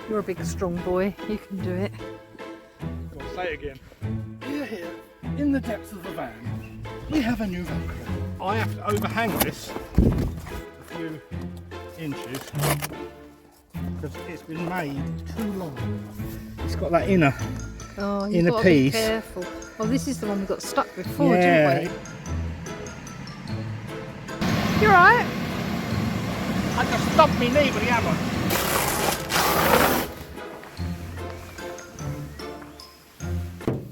You're a big strong boy, you can do it. Go on, say it again. We're here in the depths of the van. We have a new van crew. I have to overhang this a few inches because it's been made too long. It's got that inner piece. Got to be careful. Oh, this is the one we got stuck before, Yeah. didn't we? You alright? I just stumped my knee with the hammer.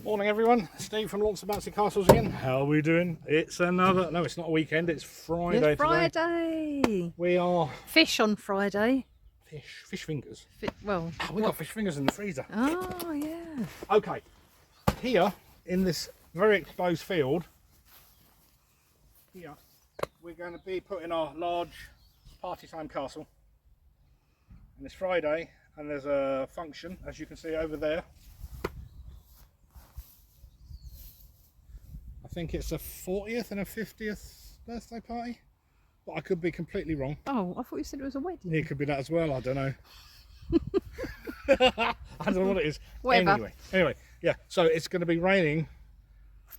Morning everyone, Steve from Bouncy Castle again. How are we doing? It's another, no it's not a weekend, it's Friday It's Friday. Today. We are... Fish on Friday. Fish fingers. Well... we got fish fingers in the freezer. Oh, yeah. Okay, here in this very exposed field, here we're going to be putting our large party time castle. And it's Friday and there's a function, as you can see over there. I think it's a 40th and a 50th birthday party, but I could be completely wrong. Oh, I thought you said it was a wedding. It could be that as well, I don't know. I don't know what it is. Whatever. Anyway, yeah, so it's going to be raining.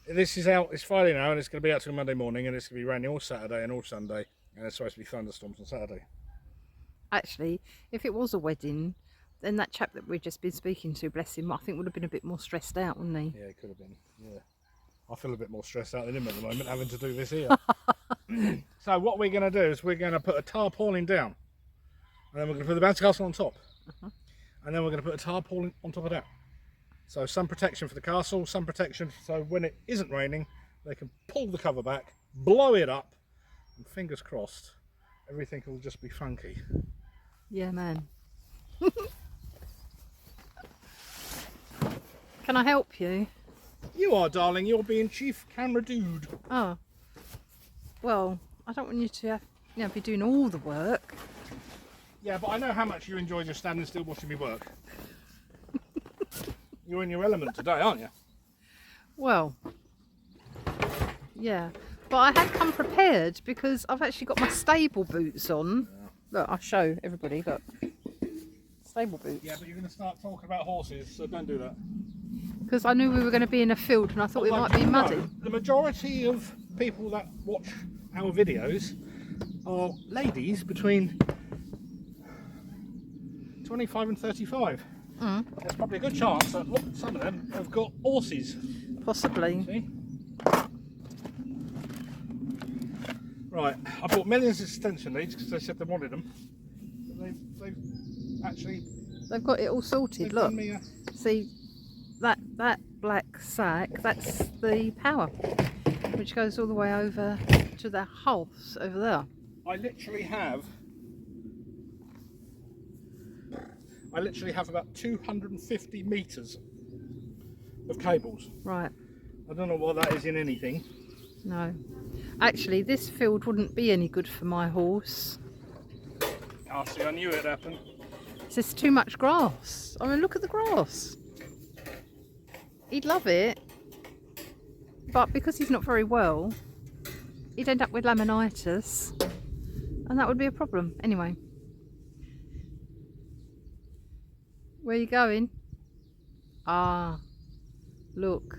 This is out, it's Friday now, and it's going to be out till Monday morning, and it's going to be raining all Saturday and all Sunday, and it's supposed to be thunderstorms on Saturday. Actually, if it was a wedding, then that chap that we've just been speaking to, bless him, I think would have been a bit more stressed out, wouldn't he? Yeah, it could have been, yeah. I feel a bit more stressed out than him at the moment, having to do this here. So what we're going to do is we're going to put a tarpaulin down, and then we're going to put the bouncy castle on top, and then we're going to put a tarpaulin on top of that. So some protection for the castle, some protection so when it isn't raining, they can pull the cover back, blow it up, and fingers crossed, everything will just be funky. Yeah, man. Can I help you? You are, darling. You're being chief camera dude. Oh. Well, I don't want you to be doing all the work. Yeah, but I know how much you enjoy just standing still watching me work. You're in your element today, aren't you? Well, yeah. But I had come prepared because I've actually got my stable boots on. Yeah. Look, I'll show everybody, look. Stable boots. Yeah, but you're going to start talking about horses, so don't do that. Because I knew we were going to be in a field and I thought it might be muddy. The majority of people that watch our videos are ladies between 25 and 35. There's probably a good chance that some of them have got horses. Possibly. See? Right, I bought millions of extension leads because they said they wanted them. But they've got it all sorted. Look, see that black sack, that's the power, which goes all the way over to the house over there. I literally have about 250 meters of cables. Right. I don't know what that is in anything. No. Actually, this field wouldn't be any good for my horse. Ah, see, I knew it'd happen. It's just too much grass. I mean, look at the grass. He'd love it, but because he's not very well, he'd end up with laminitis, and that would be a problem. Anyway. Where are you going? Ah, look.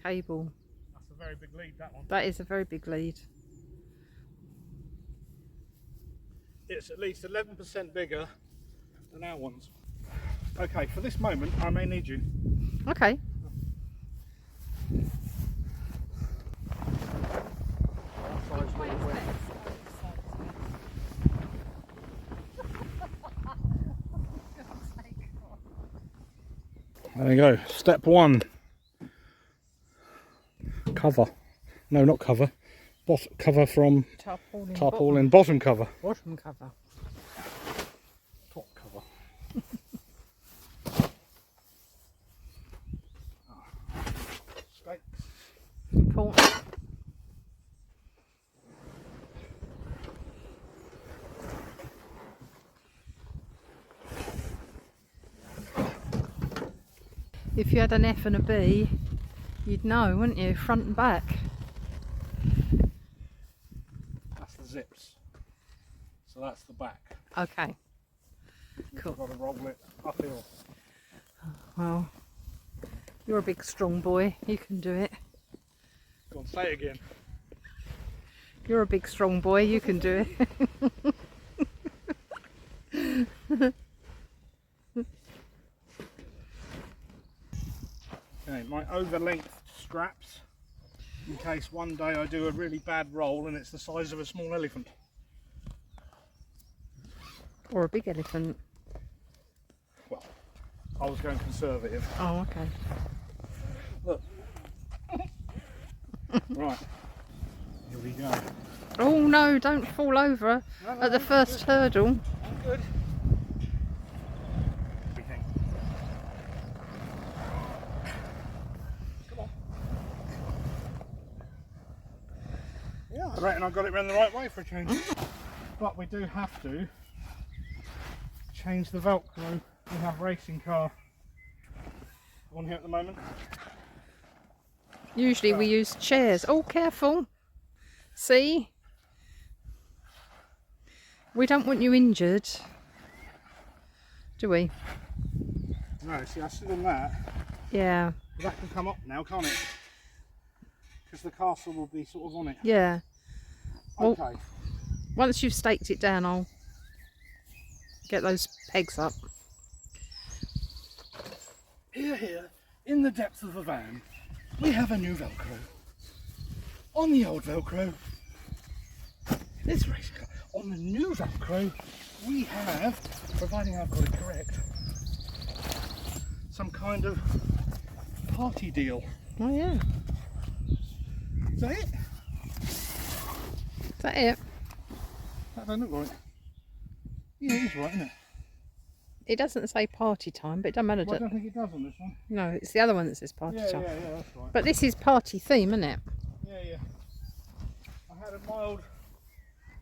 Cable. That's a very big lead, that one. That is a very big lead. It's at least 11% bigger than our ones. Okay, for this moment, I may need you. Okay. There you go. Step one. Cover. No, not cover. Cover from tarpaulin. Bottom cover. Bottom cover. Top cover. Stakes. Important. If you had an F and a B, you'd know, wouldn't you? Front and back. That's the zips. So that's the back. Okay. Cool. difficult. Got to roll it uphill. Well, you're a big strong boy. You can do it. Go on, say it again. You're a big strong boy. You can do it. Okay, my over-length straps, in case one day I do a really bad roll and it's the size of a small elephant. Or a big elephant. Well, I was going conservative. Oh, okay. Look. Right, here we go. Oh no, don't fall over at the first hurdle. I'm good. Everything. Come on. Yeah, I reckon I got it round the right way for a change. But we do have to change the Velcro. We have racing car on here at the moment. Usually we use chairs. Oh, careful. See? We don't want you injured, do we? No, see, I stood on that. Yeah. But that can come up now, can't it? Because the castle will be sort of on it. Yeah. Well, Okay. once you've staked it down, I'll get those pegs up. Here, in the depths of the van, we have a new Velcro. On the old Velcro, this race car. On the new Velcro, we have, providing I've got it correct, some kind of party deal. Oh yeah. Is that it? Is that it? That don't look right. Yeah, it is right, isn't it? It doesn't say party time, but it doesn't matter. Well, I don't think it does on this one. No, it's the other one that says party Yeah, time. yeah, that's right. But this is party theme, isn't it? Yeah, yeah. I had a mild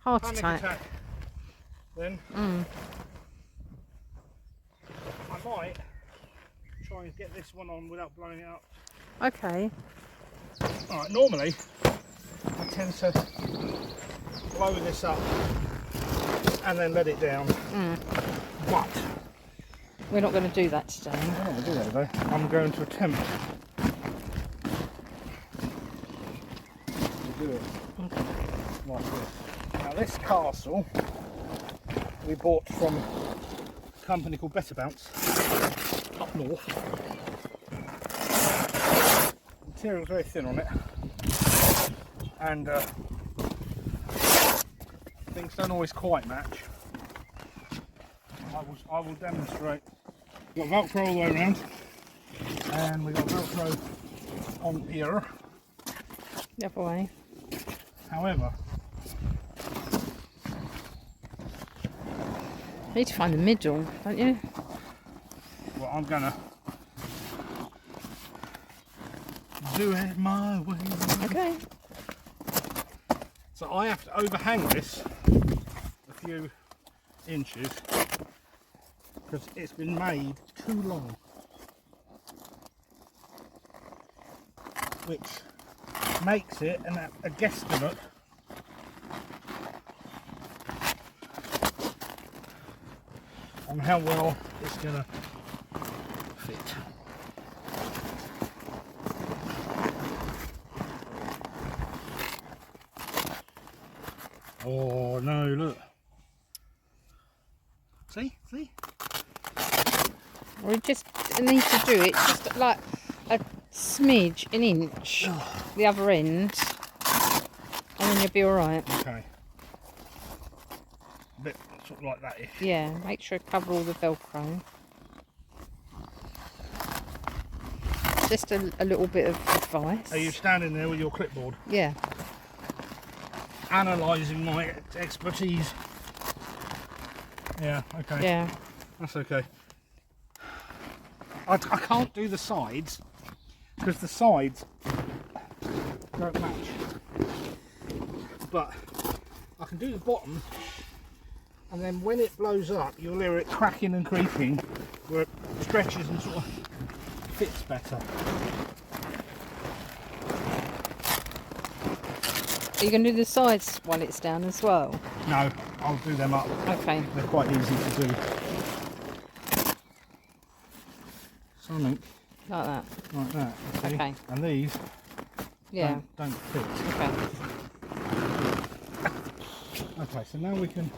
Heart panic attack. attack then. I might try and get this one on without blowing it up. Okay. Alright, normally I tend to blow this up and then let it down. But We're not going to do that today. I'm not going to do that today. I'm going to attempt to do it like this. Now this castle we bought from a company called Better Bounce up north. The material's very thin on it, and things don't always quite match. I will demonstrate. We've got Velcro all the way around, and we've got Velcro on here. The other way. However, You need to find the middle, don't you? well, I'm gonna do it my way. Okay. So I have to overhang this a few inches because it's been made too long, which makes it a guesstimate on how well it's going to fit. Oh no, look. See? We just need to do it just like a smidge, an inch, the other end, and then you'll be alright. Okay. A bit sort of like that-ish. Yeah, make sure to cover all the Velcro. Just a little bit of advice. Are you standing there with your clipboard, Yeah. analysing my expertise? Yeah, okay. Yeah. That's okay. I can't do the sides because the sides don't match. But I can do the bottom, and then when it blows up, you'll hear it cracking and creaking where it stretches and sort of fits better. Are you going to do the sides while it's down as well? No, I'll do them up. Okay. They're quite easy to do. something Like that. like that. You see? Okay. And these Yeah. don't fit. Okay. Okay, so now we can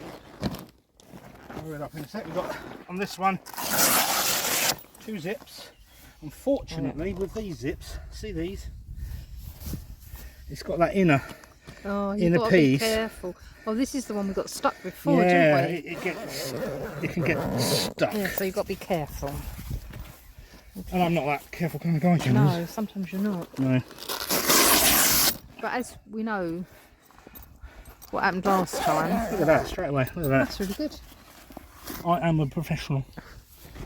cover it up in a sec. We've got on this one 2 zips. Unfortunately, with these zips, see these? It's got that inner You've got to piece. be careful. Oh, this is the one we got stuck before, Yeah, didn't we? it can get stuck. Yeah, so you've got to be careful. And I'm not that careful kind of guy, Jim. No, sometimes you're not. No. But as we know, what happened last time. Look at that, straight away. Look at that. That's really good. I am a professional.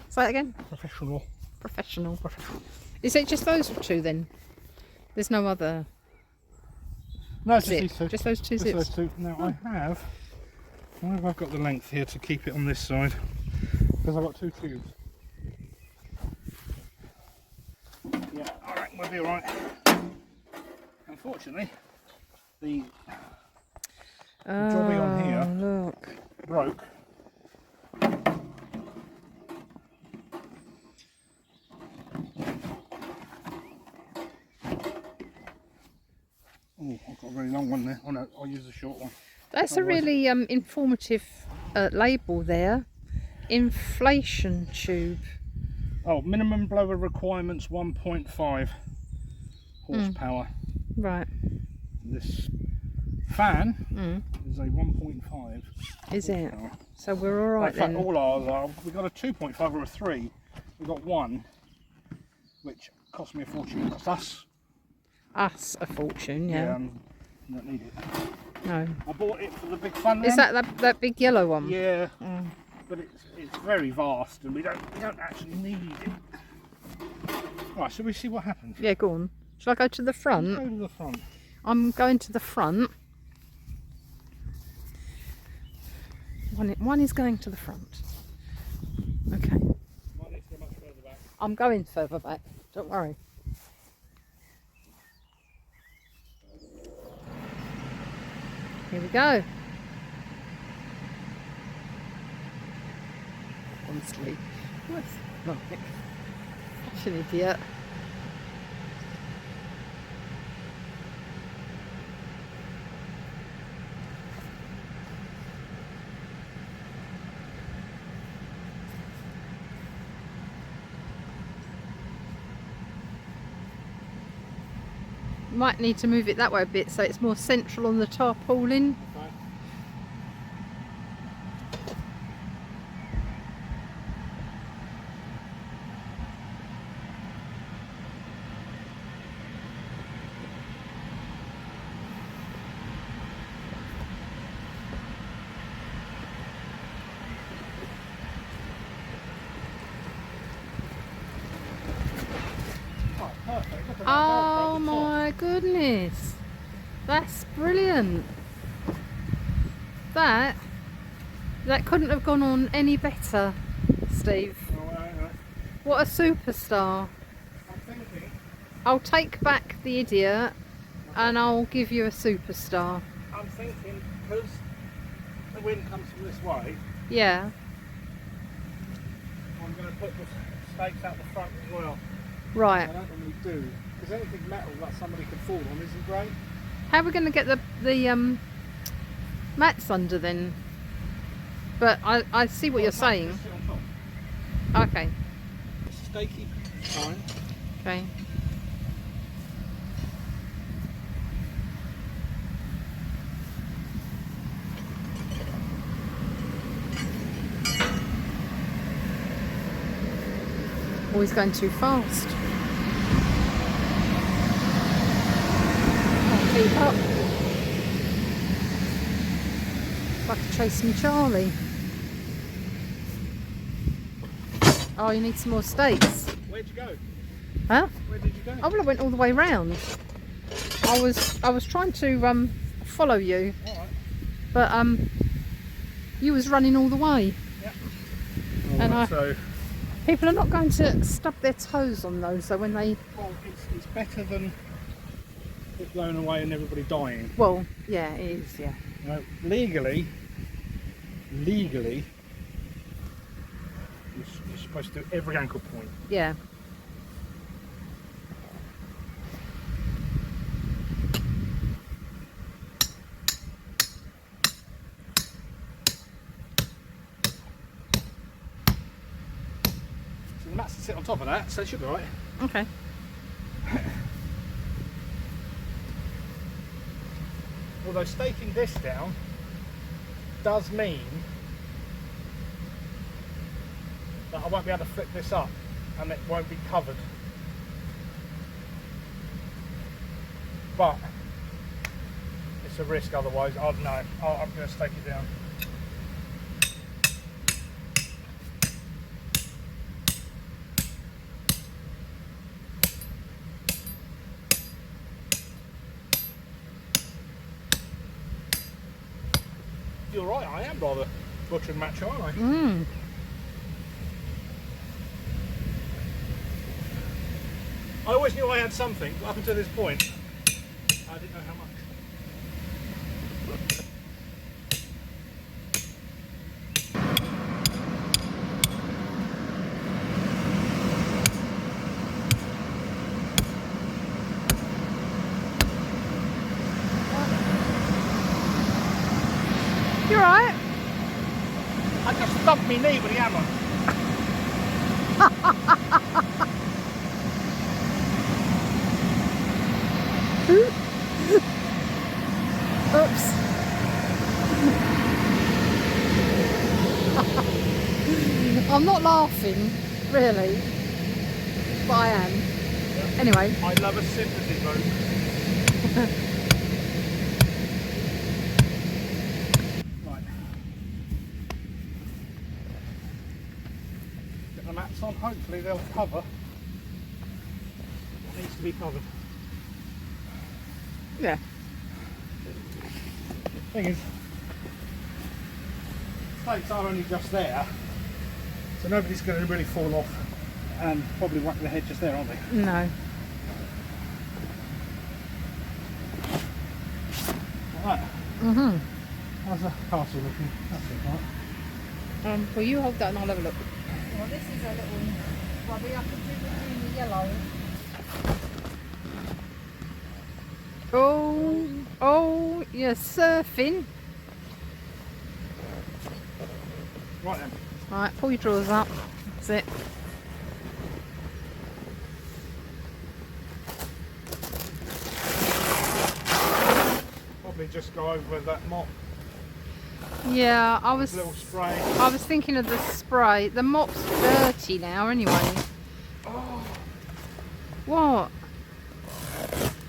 Say that again. Professional. Professional. Is it just those 2 then? There's no other No, just zip? these 2. Just those 2 Just zips? those 2. Now I have I've got the length here to keep it on this side because I've got 2 tubes. Yeah, alright, we'll be alright. Unfortunately, the jobby on here look. broke. Oh, I've got a very long one there. Oh no, I'll use the short one. That's a really informative label there. Inflation tube. Oh, minimum blower requirements 1.5 horsepower. Right. This fan is a 1.5. Is it? horsepower. So we're all right In fact, then. all ours are. We got a 2.5 or a 3. We got one, which cost me a fortune. Cost Us a fortune, yeah. I don't need it. No. I bought it for the big fun. Is that big yellow one? Yeah. But it's very vast, and we don't actually need it. Right, shall we see what happens? Yeah, go on. Shall I go to the front? Go to the front. I'm going to the front. One is going to the front. Okay. Might need to go much further back. I'm going further back. Don't worry. Here we go. Honestly, what's like? Such an idiot. Might need to move it that way a bit so it's more central on the tarpaulin. Okay. Right, perfect. Look at that. Oh Right, right, my goodness, that's brilliant. That couldn't have gone on any better, Steve. the top. Right. What a superstar. I'm thinking. I'll take back the idiot and I'll give you a superstar. I'm thinking because the wind comes from this way, Yeah. I'm going to put the stakes out the front as well. Right. I don't normally do because anything metal that somebody could fall on isn't great. How are we going to get the mats under then? But I see what you're saying. Just sit on top. Okay. Stakey, fine. Okay. Always going too fast. Can't keep up. Like a chasing Charlie. Oh, you need some more stakes. Where'd you go? Huh? Where did you go? Oh, well, I went all the way round. I was trying to follow you, Alright. but you was running all the way. Yep. And So, people are not going to stub their toes on those. So when they, well, it's better than it blowing away and everybody dying. well, yeah, it is. Yeah. You know, legally, you're supposed to do every ankle point. Yeah. mats sit on top of that, so it should be right. Okay. Although staking this down does mean that I won't be able to flip this up and it won't be covered. But it's a risk otherwise. I don't know. I'm going to stake it down. You're right, I am rather butcher and macho, aren't I? Mm. I always knew I had something, but up until this point, I didn't know how much. You alright? I just thumped my knee with the hammer. Oops. I'm not laughing, really, but I am. Yeah. Anyway. I love a sympathy vote. Right. Get the mats on, hopefully they'll cover what needs to be covered. Yeah. Thing is, stakes are only just there, so nobody's going to really fall off and probably whack the head just there, aren't they? No. Like that. Mhm. How's the castle looking? That's it, right? Well, you hold that and I'll have a look. Well, this is a little bobby. I could do with the yellow. Oh, you're surfing. Right then. Right, pull your drawers up. That's it. Probably just go over that mop. Yeah, I was Little spray. thinking of the spray. The mop's dirty now anyway. Oh, What?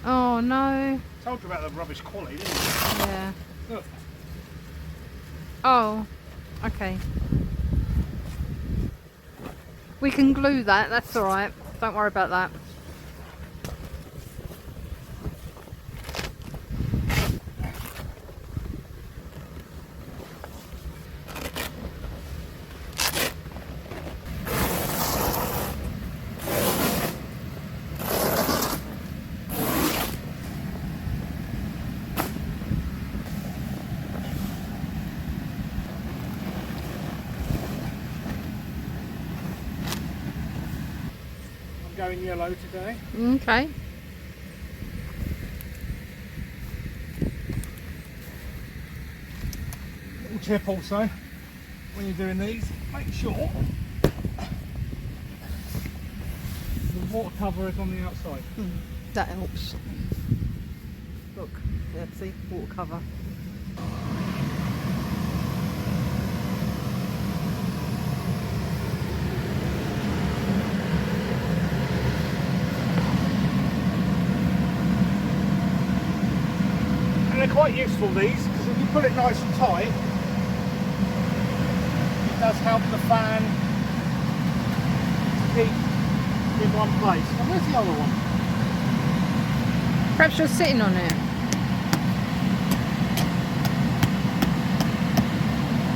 Oh no. told you about the rubbish quality, didn't I? Yeah. Look. Oh, okay. We can glue that, that's alright. Don't worry about that. Going yellow today. Okay. Little tip also, when you're doing these, make sure the water cover is on the outside. That helps. Look, yeah, see, water cover. And they're quite useful, these, because if you put it nice and tight, it does help the fan to keep in one place. Now where's the other one? Perhaps you're sitting on it.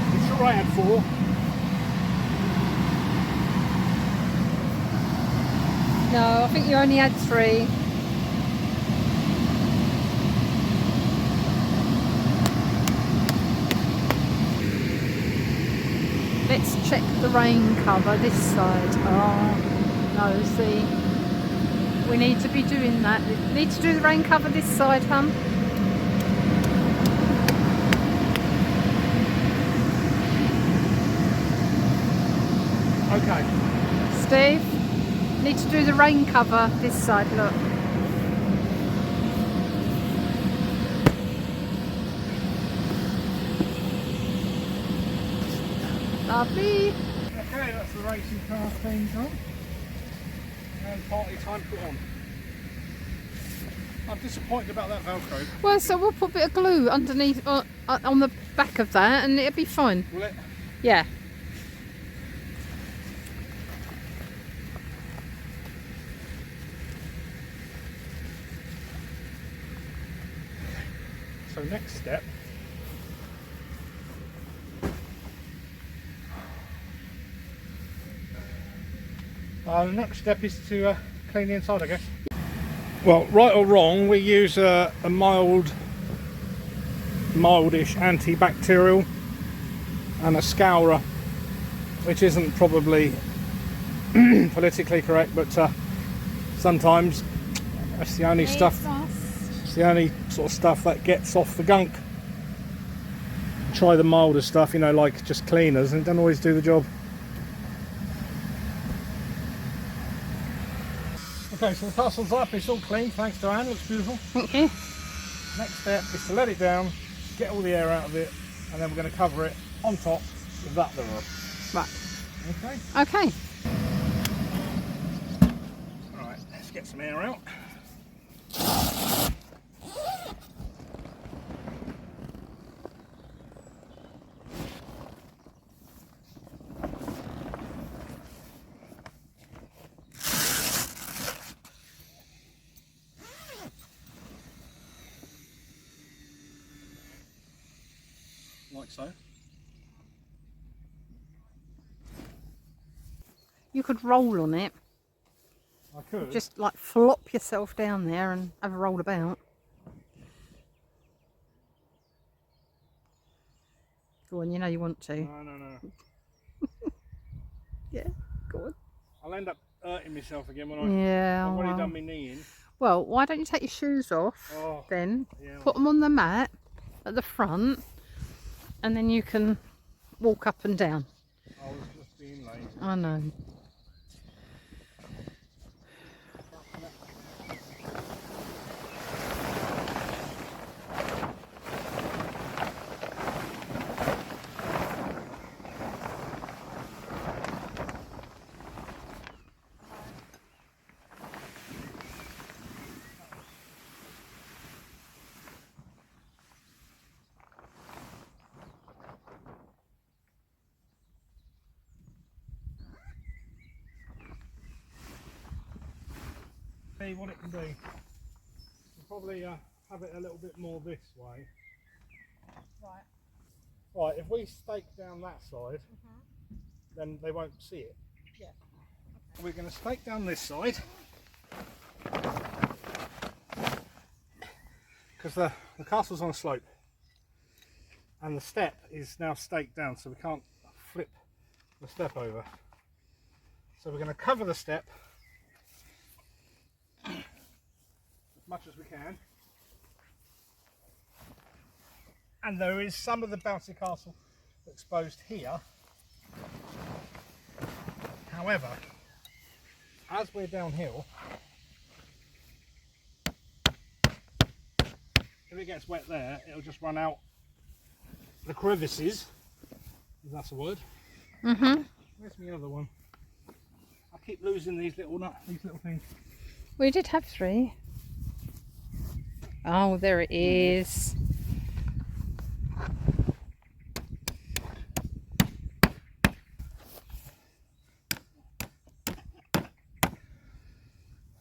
I'm sure I had 4. No, I think you only had 3. Let's check the rain cover this side. Oh, no, see. We need to be doing that. We need to do the rain cover this side, hon. Okay. Steve. Need to do the rain cover this side, look. Lovely. Okay, that's the racing car thing on. And party time put on. I'm disappointed about that Velcro. Well, so we'll put a bit of glue underneath on the back of that and it'll be fine. Will it? Yeah. So next step. The next step is to clean the inside, I guess. Well, right or wrong, we use a mildish antibacterial and a scourer, which isn't probably politically correct, but sometimes that's the only stuff. It's the only sort of stuff that gets off the gunk. Try the milder stuff, you know, like just cleaners, and it doesn't always do the job. Okay, so the castle's up, it's all clean, thanks to Anne, looks beautiful. Thank you. Next step is to let it down, get all the air out of it, and then we're going to cover it on top with that there. Right. Okay? Okay. Alright, let's get some air out. Like so. You could roll on it. I could. Just like flop yourself down there and have a roll about. Go on, you know you want to. No. Yeah, go on. I'll end up hurting myself again when Yeah, I've already well. done my knee in. Well, why don't you take your shoes off then? Yeah. Put them on the mat at the front and then you can walk up and down. I was just being lazy. I know. See what it can do. We'll probably have it a little bit more this way. Right. Right, if we stake down that side, then they won't see it. Yeah. Okay. We're going to stake down this side. Because the castle's on a slope. And the step is now staked down, so we can't flip the step over. So we're going to cover the step as much as we can, and there is some of the Bouncy Castle exposed here. However, as we're downhill, if it gets wet there, it'll just run out the crevices, if that's a word. Where's my other one? I keep losing these little things. We did have 3. Oh, there it is.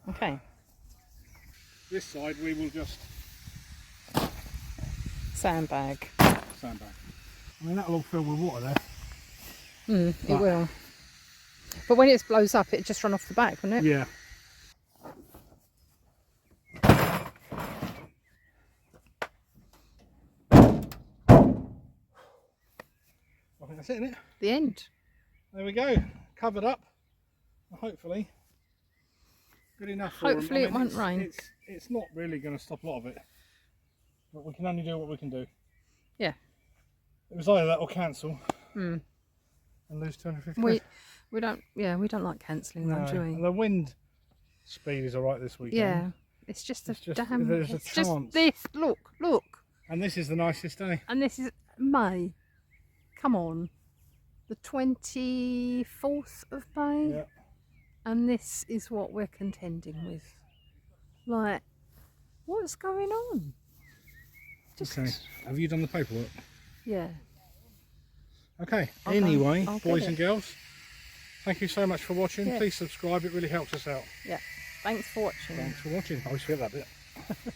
Okay. This side we will just Sandbag. sandbag. I mean, that'll all fill with water there. It will. But when it blows up, it just run off the back, wouldn't it? Yeah. I think that's it, isn't it? The end. There we go. Covered up. Hopefully. Good enough for them. Hopefully it won't rain. It's not really going to stop a lot of it. But we can only do what we can do. Yeah. It was either that or cancel. And lose 250 quid. We don't like cancelling though, do And we? the wind speed is alright this weekend. Yeah. It's just It's a just- damn. there's a It's just chance. this. Look. And this is the nicest day. And this is May. Come on. The 24th of May. Yeah. And this is what we're contending with. Like, what's going on? Just, Okay. Have you done the paperwork? yeah. Okay. I'll Anyway, go. I'll get boys it. and girls, thank you so much for watching. Yeah. Please subscribe. It really helps us out. Yeah. Thanks for watching. Thanks for watching. I always forget that bit.